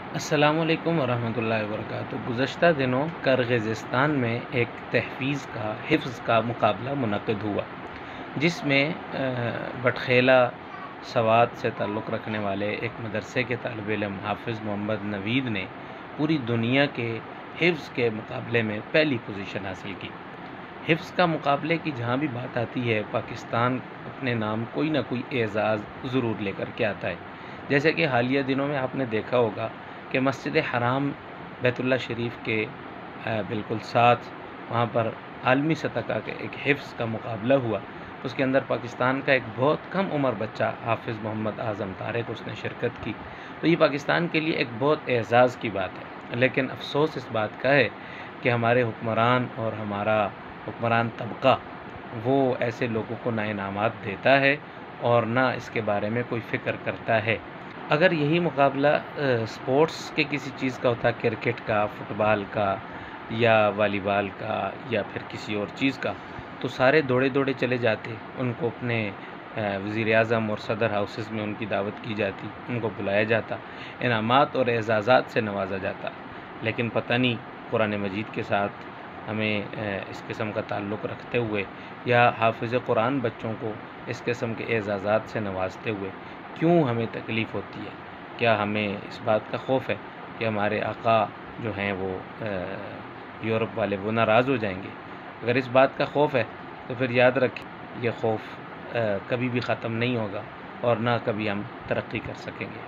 السلام علیکم ورحمۃ اللہ وبرکاتہ۔ گزشتہ دنوں کرغزستان میں ایک تحفیظ کا حفظ کا مقابلہ منعقد ہوا، جس میں بٹخیلہ سوات سے تعلق رکھنے والے ایک مدرسے کے طالب علم حافظ محمد نوید نے پوری دنیا کے حفظ کے مقابلے میں پہلی پوزیشن حاصل کی۔ حفظ کا مقابلے کی جہاں بھی بات آتی ہے، پاکستان اپنے نام کوئی نہ کوئی اعزاز ضرور لے کر کے آتا ہے۔ جیسے کہ حالیہ دنوں میں آپ نے دیکھا ہوگا کہ مسجد حرام بیت اللہ شریف کے بالکل ساتھ وہاں پر عالمی سطح کا ایک حفظ کا مقابلہ ہوا۔ اس کے اندر پاکستان کا ایک بہت کم عمر بچہ حافظ محمد اعظم طارق اس نے شرکت کی، تو یہ پاکستان کے لیے ایک بہت اعزاز کی بات ہے۔ لیکن افسوس اس بات کا ہے کہ ہمارے حکمران اور ہمارا حکمران طبقہ وہ ایسے لوگوں کو نہ انعامات دیتا ہے اور نہ اس کے بارے میں کوئی فکر کرتا ہے۔ اگر یہی مقابلہ سپورٹس کے کسی چیز کا ہوتا، کرکٹ کا، فٹ بال کا یا والی بال کا یا پھر کسی اور چیز کا، تو سارے دوڑے چلے جاتے، ان کو اپنے وزیر اعظم اور صدر ہاؤسز میں ان کی دعوت کی جاتی، ان کو بلایا جاتا، انعامات اور اعزازات سے نوازا جاتا۔ لیکن پتہ نہیں قرآن مجید کے ساتھ ہمیں اس قسم کا تعلق رکھتے ہوئے یا حافظ قرآن بچوں کو اس قسم کے اعزازات سے نوازتے ہوئے کیوں ہمیں تکلیف ہوتی ہے؟ کیا ہمیں اس بات کا خوف ہے کہ ہمارے آقا جو ہیں وہ یورپ والے وہ ناراض ہو جائیں گے؟ اگر اس بات کا خوف ہے تو پھر یاد رکھیں یہ خوف کبھی بھی ختم نہیں ہوگا اور نہ کبھی ہم ترقی کر سکیں گے۔